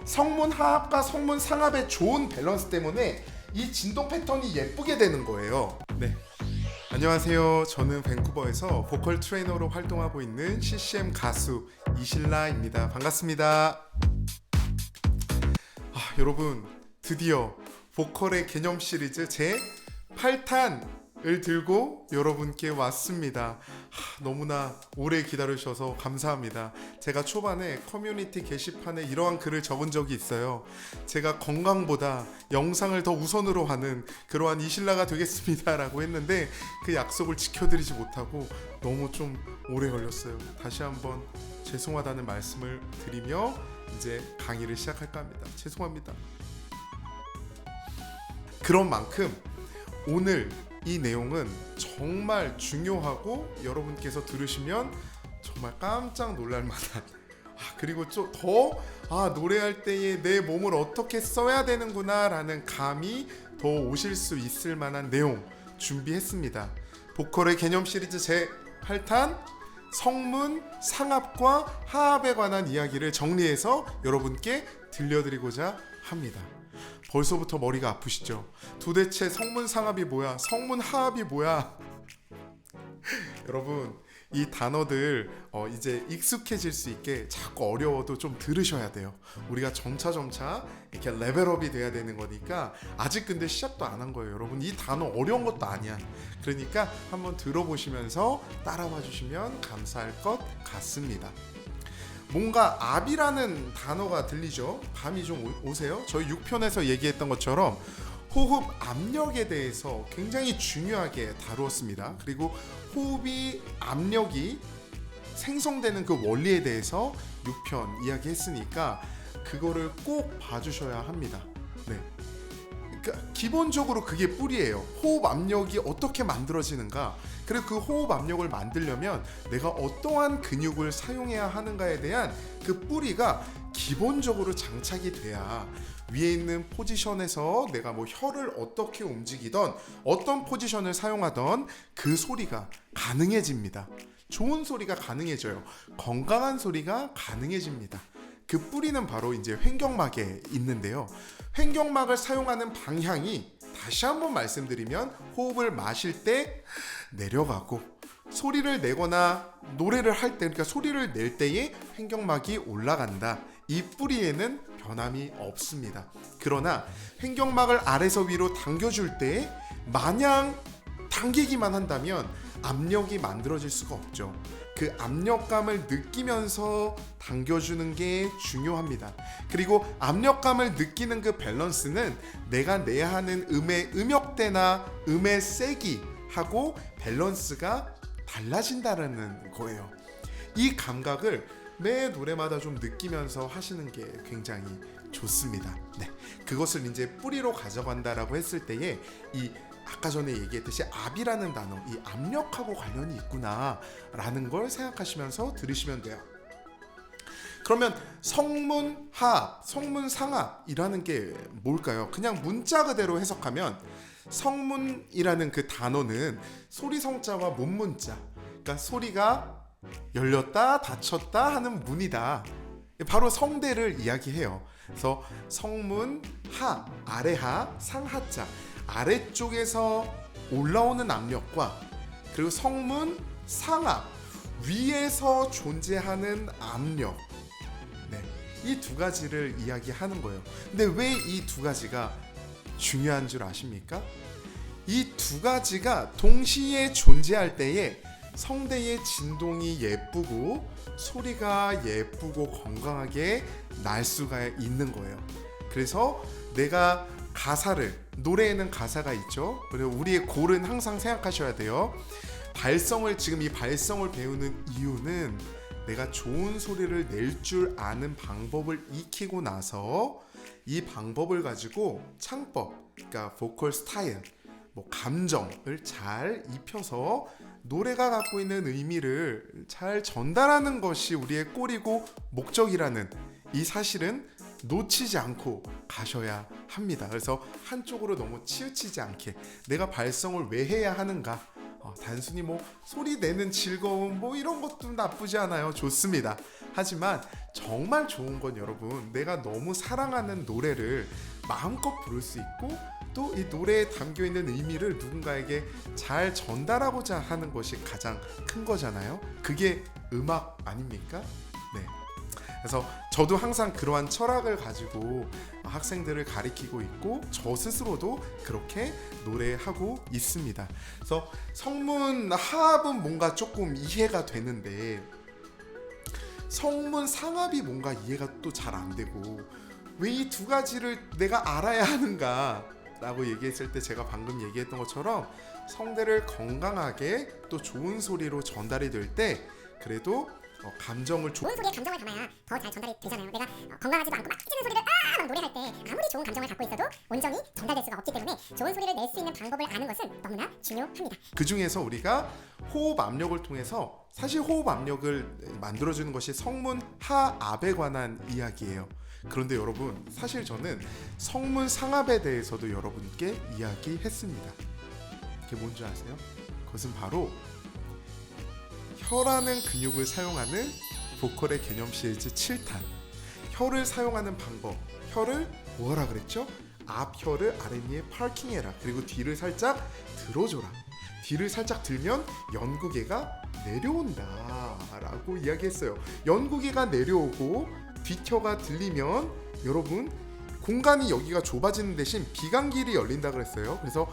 성문 하합과 성문 상합의 좋은 밸런스 때문에 이 진동 패턴이 예쁘게 되는 거예요. 네. 안녕하세요. 저는 밴쿠버에서 보컬 트레이너로 활동하고 있는 CCM 가수 이신라입니다. 반갑습니다. 여러분, 드디어 보컬의 개념 시리즈 제 8탄을 들고 여러분께 왔습니다. 너무나 오래 기다리셔서 감사합니다. 제가 초반에 커뮤니티 게시판에 이러한 글을 적은 적이 있어요. 제가 건강보다 영상을 더 우선으로 하는 그러한 이신라가 되겠습니다 라고 했는데 그 약속을 지켜드리지 못하고 너무 좀 오래 걸렸어요. 다시 한번 죄송하다는 말씀을 드리며 이제 강의를 시작할까 합니다. 죄송합니다. 그런 만큼 오늘 이 내용은 정말 중요하고 여러분께서 들으시면 정말 깜짝 놀랄 만한 그리고 좀 더 노래할 때에 내 몸을 어떻게 써야 되는구나 라는 감이 더 오실 수 있을 만한 내용 준비했습니다. 보컬의 개념 시리즈 제 8탄 성문, 상합과 하합에 관한 이야기를 정리해서 여러분께 들려드리고자 합니다. 벌써부터 머리가 아프시죠? 도대체 성문 상합이 뭐야? 성문 하합이 뭐야? 여러분, 이 단어들 이제 익숙해질 수 있게 자꾸 어려워도 좀 들으셔야 돼요. 우리가 점차 이렇게 레벨업이 돼야 되는 거니까 아직 근데 시작도 안 한 거예요. 여러분, 이 단어 어려운 것도 아니야. 그러니까 한번 들어보시면서 따라와 주시면 감사할 것 같습니다. 뭔가 압이라는 단어가 들리죠? 감이 좀 오세요? 저희 6편에서 얘기했던 것처럼 호흡 압력에 대해서 굉장히 중요하게 다루었습니다. 그리고 호흡이 압력이 생성되는 그 원리에 대해서 6편 이야기했으니까 그거를 꼭 봐주셔야 합니다. 네. 그러니까 기본적으로 그게 뿌리예요. 호흡 압력이 어떻게 만들어지는가, 그리고 그 호흡 압력을 만들려면 내가 어떠한 근육을 사용해야 하는가에 대한 그 뿌리가 기본적으로 장착이 돼야 위에 있는 포지션에서 내가 뭐 혀를 어떻게 움직이던 어떤 포지션을 사용하던 그 소리가 가능해집니다. 좋은 소리가 가능해져요. 건강한 소리가 가능해집니다. 그 뿌리는 바로 이제 횡격막에 있는데요. 횡격막을 사용하는 방향이 다시 한번 말씀드리면 호흡을 마실 때 내려가고 소리를 내거나 노래를 할 때, 그러니까 소리를 낼 때에 횡격막이 올라간다. 이 뿌리에는 변함이 없습니다. 그러나 횡격막을 아래서 위로 당겨줄 때 마냥 당기기만 한다면 압력이 만들어질 수가 없죠. 그 압력감을 느끼면서 당겨주는 게 중요합니다. 그리고 압력감을 느끼는 그 밸런스는 내가 내야 하는 음의 음역대나 음의 세기하고 밸런스가 달라진다는 거예요. 이 감각을 매 노래마다 좀 느끼면서 하시는 게 굉장히 좋습니다. 네, 그것을 이제 뿌리로 가져간다라고 했을 때에 이 아까 전에 얘기했듯이 압이라는 단어, 이 압력하고 관련이 있구나 라는 걸 생각하시면서 들으시면 돼요. 그러면 성문 하합, 성문 상합이라는 게 뭘까요? 그냥 문자 그대로 해석하면 성문이라는 그 단어는 소리 성자와 문문자, 그러니까 소리가 열렸다 닫혔다 하는 문이다. 바로 성대를 이야기해요. 그래서 성문 하, 아래하, 상하자, 아래쪽에서 올라오는 압력과 그리고 성문 상합, 위에서 존재하는 압력, 네, 이 두 가지를 이야기하는 거예요. 근데 왜 이 두 가지가 중요한 줄 아십니까? 이 두 가지가 동시에 존재할 때에 성대의 진동이 예쁘고 소리가 예쁘고 건강하게 날 수가 있는 거예요. 그래서 내가 노래에는 가사가 있죠. 그리고 우리의 골은 항상 생각하셔야 돼요. 지금 이 발성을 배우는 이유는 내가 좋은 소리를 낼 줄 아는 방법을 익히고 나서 이 방법을 가지고 창법, 그러니까 보컬 스타일, 감정을 잘 입혀서 노래가 갖고 있는 의미를 잘 전달하는 것이 우리의 꼴이고 목적이라는 이 사실은 놓치지 않고 가셔야 합니다. 그래서 한쪽으로 너무 치우치지 않게 내가 발성을 왜 해야 하는가, 단순히 뭐 소리 내는 즐거움 뭐 이런 것도 나쁘지 않아요. 좋습니다. 하지만 정말 좋은 건 여러분, 내가 너무 사랑하는 노래를 마음껏 부를 수 있고 또 이 노래에 담겨 있는 의미를 누군가에게 잘 전달하고자 하는 것이 가장 큰 거잖아요. 그게 음악 아닙니까? 네. 그래서 저도 항상 그러한 철학을 가지고 학생들을 가리키고 있고 저 스스로도 그렇게 노래하고 있습니다. 그래서 성문 하합은 뭔가 조금 이해가 되는데 성문 상합이 뭔가 이해가 또 잘 안 되고, 왜 이 두 가지를 내가 알아야 하는가 라고 얘기했을 때 제가 방금 얘기했던 것처럼 성대를 건강하게 또 좋은 소리로 전달이 될 때 그래도 감정을 좋은 소리에 감정을 담아야 더 잘 전달이 되잖아요. 내가 건강하지도 않고 막 찢는 소리를 막 노래할 때 아무리 좋은 감정을 갖고 있어도 온전히 전달될 수가 없기 때문에 좋은 소리를 낼 수 있는 방법을 아는 것은 너무나 중요합니다. 그 중에서 우리가 호흡 압력을 통해서, 사실 호흡 압력을 만들어주는 것이 성문 하압에 관한 이야기예요. 그런데 여러분, 사실 저는 성문 상압에 대해서도 여러분께 이야기했습니다. 그게 뭔지 아세요? 그것은 바로 혀라는 근육을 사용하는 보컬의 개념 시리즈 7탄. 혀를 사용하는 방법. 혀를 뭐라 그랬죠? 앞혀를 아랫니에 파킹해라. 그리고 뒤를 살짝 들어줘라. 뒤를 살짝 들면 연구개가 내려온다 라고 이야기했어요. 연구개가 내려오고 뒷혀가 들리면 여러분 공간이 여기가 좁아지는 대신 비강길이 열린다 그랬어요. 그래서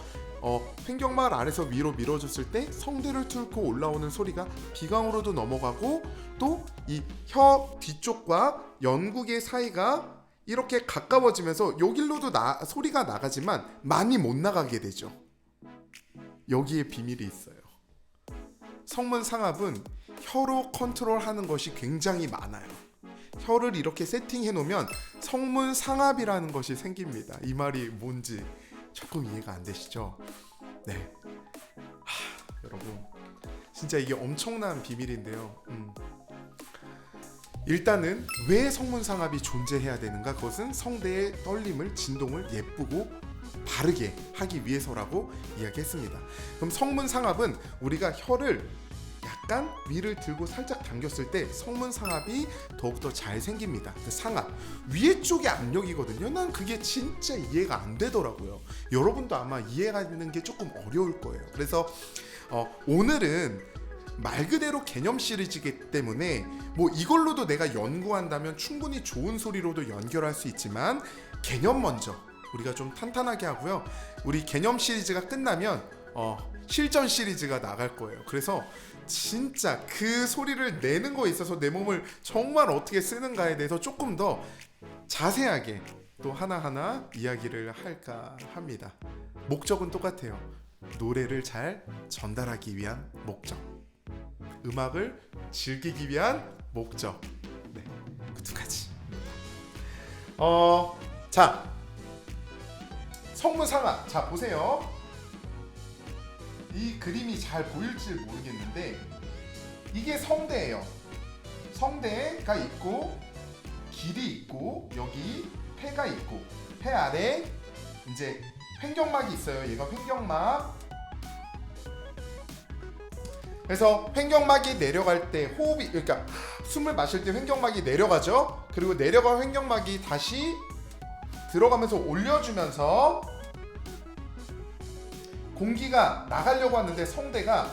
횡격막 아래서 위로 밀어줬을 때 성대를 뚫고 올라오는 소리가 비강으로도 넘어가고 또 이 혀 뒤쪽과 연구개 사이가 이렇게 가까워지면서 여길로도 소리가 나가지만 많이 못 나가게 되죠. 여기에 비밀이 있어요. 성문 상압은 혀로 컨트롤하는 것이 굉장히 많아요. 혀를 이렇게 세팅해 놓으면 성문 상압이라는 것이 생깁니다. 이 말이 뭔지 조금 이해가 안 되시죠? 네. 여러분 진짜 이게 엄청난 비밀인데요. 일단은 왜 성문 상압이 존재해야 되는가? 그것은 성대의 떨림을, 진동을 예쁘고 바르게 하기 위해서라고 이야기했습니다. 그럼 성문 상압은 우리가 혀를 약간 위를 들고 살짝 당겼을 때 성문 상압이 더욱더 잘 생깁니다. 그 상압 위에 쪽의 압력이거든요. 난 그게 진짜 이해가 안 되더라고요. 여러분도 아마 이해하는 게 조금 어려울 거예요. 그래서 오늘은 말 그대로 개념 시리즈이기 때문에 뭐 이걸로도 내가 연구한다면 충분히 좋은 소리로도 연결할 수 있지만 개념 먼저 우리가 좀 탄탄하게 하고요. 우리 개념 시리즈가 끝나면 실전 시리즈가 나갈 거예요. 그래서 진짜 그 소리를 내는 거에 있어서 내 몸을 정말 어떻게 쓰는가에 대해서 조금 더 자세하게 또 하나하나 이야기를 할까 합니다. 목적은 똑같아요. 노래를 잘 전달하기 위한 목적, 음악을 즐기기 위한 목적. 네, 그 두 가지. 자, 성문 상압. 자, 보세요. 이 그림이 잘 보일지 모르겠는데 이게 성대예요. 성대가 있고 길이 있고 여기 폐가 있고 폐 아래 이제 횡격막이 있어요. 얘가 횡격막. 그래서 횡격막이 내려갈 때 호흡이, 그러니까 숨을 마실 때 횡격막이 내려가죠. 그리고 내려간 횡격막이 다시 들어가면서 올려주면서 공기가 나가려고 하는데 성대가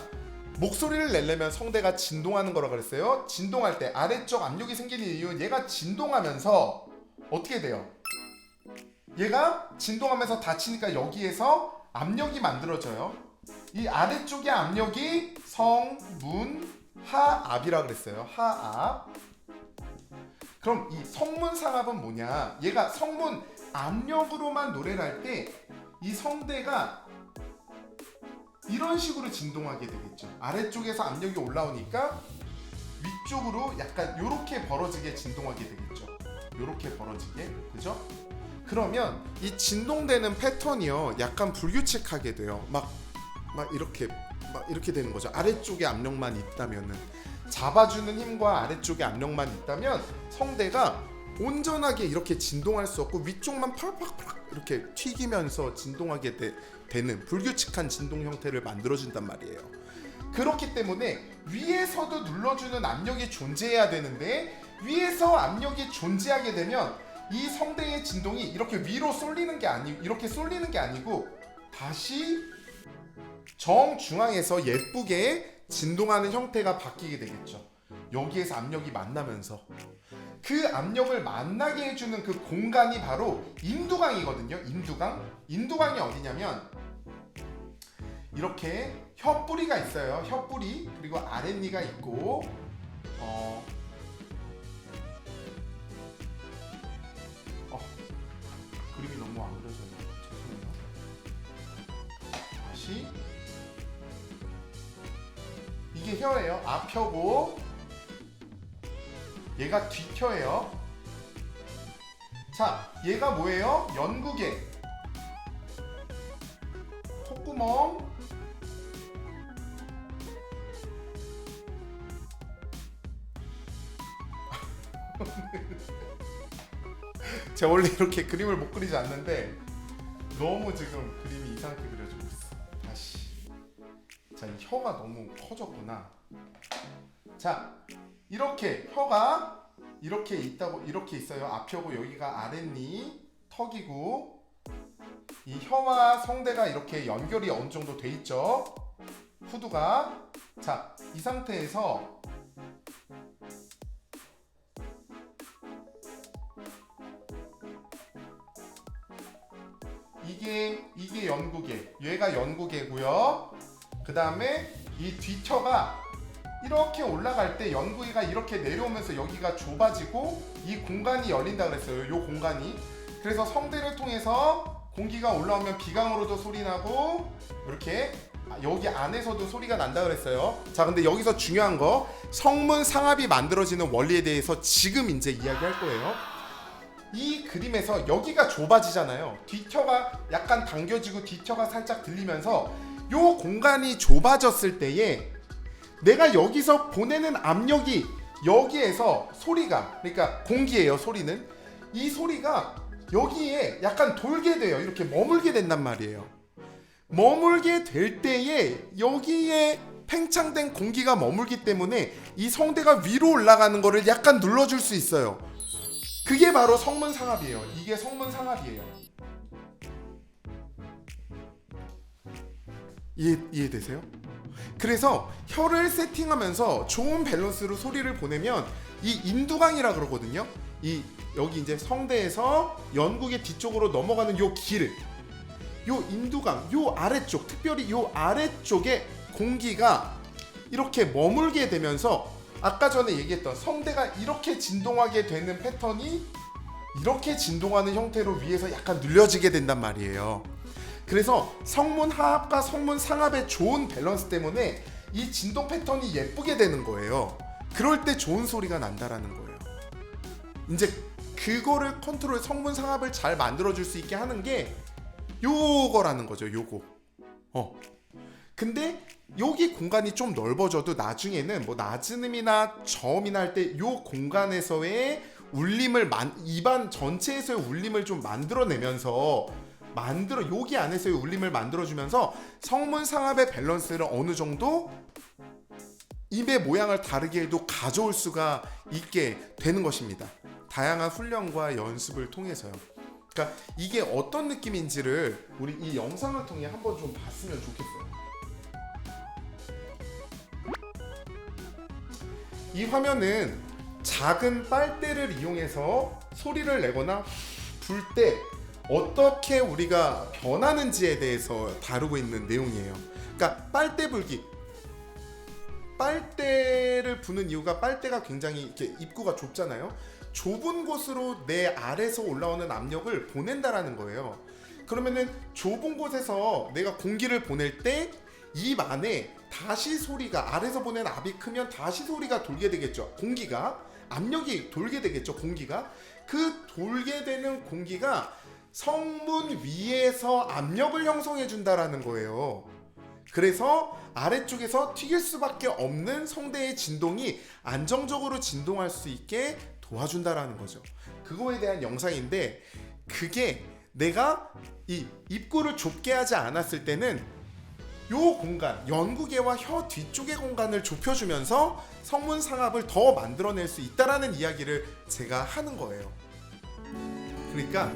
목소리를 내려면 성대가 진동하는 거라 그랬어요. 진동할 때 아래쪽 압력이 생기는 이유는 얘가 진동하면서 어떻게 돼요? 얘가 진동하면서 닫히니까 여기에서 압력이 만들어져요. 이 아래쪽의 압력이 성문 하압이라 그랬어요. 하압. 그럼 이 성문 상압은 뭐냐? 얘가 성문 압력으로만 노래를 할 때 이 성대가 이런 식으로 진동하게 되겠죠. 아래쪽에서 압력이 올라오니까 위쪽으로 약간 요렇게 벌어지게 진동하게 되겠죠. 요렇게 벌어지게. 그죠? 그러면 이 진동되는 패턴이요, 약간 불규칙하게 돼요. 막 이렇게 되는 거죠. 아래쪽에 압력만 있다면은, 잡아주는 힘과 아래쪽에 압력만 있다면 성대가 온전하게 이렇게 진동할 수 없고 위쪽만 펄펄펄 이렇게 튀기면서 진동하게 되는 불규칙한 진동 형태를 만들어준단 말이에요. 그렇기 때문에 위에서도 눌러주는 압력이 존재해야 되는데 위에서 압력이 존재하게 되면 이 성대의 진동이 이렇게 위로 쏠리는 게 아니고 이렇게 쏠리는 게 아니고 다시 정중앙에서 예쁘게 진동하는 형태가 바뀌게 되겠죠. 여기에서 압력이 만나면서 그 압력을 만나게 해주는 그 공간이 바로 인두강이거든요. 인두강이 어디냐면 이렇게 혀뿌리가 있어요. 혀뿌리 그리고 아랫니가 있고 그림이 너무 안 그려져요. 죄송해요. 다시 이게 혀예요. 앞혀고 얘가 뒷혀예요. 자, 얘가 뭐예요? 연구개, 콧구멍, 제가 원래 이렇게 그림을 못 그리지 않는데 너무 지금 그림이 이상하게 그려지고 있어. 다시. 자, 이 혀가 너무 커졌구나. 자, 이렇게 혀가 이렇게 있다고 이렇게 있어요. 앞혀고 여기가 아랫니, 턱이고 이 혀와 성대가 이렇게 연결이 어느 정도 돼 있죠. 후두가. 자, 이 상태에서 이게 연구개, 얘가 연구개고요. 그 다음에 이 뒷혀가 이렇게 올라갈 때 연구개가 이렇게 내려오면서 여기가 좁아지고 이 공간이 열린다 그랬어요. 요 공간이. 그래서 성대를 통해서 공기가 올라오면 비강으로도 소리 나고 이렇게 여기 안에서도 소리가 난다 그랬어요. 자, 근데 여기서 중요한 거 성문 상압이 만들어지는 원리에 대해서 지금 이제 이야기할 거예요. 이 그림에서 여기가 좁아지잖아요. 뒷혀가 약간 당겨지고 뒷혀가 살짝 들리면서 요 공간이 좁아졌을 때에 내가 여기서 보내는 압력이 여기에서 소리가, 그러니까 공기예요. 소리는 이 소리가 여기에 약간 돌게 돼요. 이렇게 머물게 된단 말이에요. 머물게 될 때에 여기에 팽창된 공기가 머물기 때문에 이 성대가 위로 올라가는 거를 약간 눌러줄 수 있어요. 그게 바로 성문상압이에요. 이게 성문상압이에요. 이해되세요? 그래서 혀를 세팅하면서 좋은 밸런스로 소리를 보내면 이 인두강이라 그러거든요. 이 여기 이제 성대에서 연구개 뒤쪽으로 넘어가는 요 길, 요 인두강, 요 아래쪽, 특별히 요 아래쪽에 공기가 이렇게 머물게 되면서 아까 전에 얘기했던 성대가 이렇게 진동하게 되는 패턴이 이렇게 진동하는 형태로 위에서 약간 눌려지게 된단 말이에요. 그래서 성문 하압과 성문 상압의 좋은 밸런스 때문에 이 진동 패턴이 예쁘게 되는 거예요. 그럴 때 좋은 소리가 난다라는 거예요. 이제 그거를 컨트롤, 성문 상압을 잘 만들어줄 수 있게 하는 게 요거라는 거죠. 요거. 근데 여기 공간이 좀 넓어져도 나중에는 뭐 낮은 음이나 저음이나 할 때 요 공간에서의 울림을 입안 전체에서의 울림을 좀 만들어내면서 여기 안에서의 울림을 만들어주면서 성문 상압의 밸런스를 어느 정도 입의 모양을 다르게 해도 가져올 수가 있게 되는 것입니다. 다양한 훈련과 연습을 통해서요. 그러니까 이게 어떤 느낌인지를 우리 이 영상을 통해 한번 좀 봤으면 좋겠어요. 이 화면은 작은 빨대를 이용해서 소리를 내거나 불 때 어떻게 우리가 변하는지에 대해서 다루고 있는 내용이에요. 그러니까 빨대 불기, 빨대를 부는 이유가 빨대가 굉장히 이렇게 입구가 좁잖아요. 좁은 곳으로 내 아래에서 올라오는 압력을 보낸다라는 거예요. 그러면은 좁은 곳에서 내가 공기를 보낼 때 입 안에 다시 소리가, 아래에서 보낸 압이 크면 다시 소리가 돌게 되겠죠. 공기가, 압력이 돌게 되겠죠. 공기가. 그 돌게 되는 공기가 성문 위에서 압력을 형성해 준다라는 거예요. 그래서 아래쪽에서 튀길 수밖에 없는 성대의 진동이 안정적으로 진동할 수 있게 도와준다라는 거죠. 그거에 대한 영상인데, 그게 내가 이 입구를 좁게 하지 않았을 때는 요 공간, 연구개와 혀 뒤쪽의 공간을 좁혀주면서 성문 상압을 더 만들어낼 수 있다라는 이야기를 제가 하는 거예요. 그러니까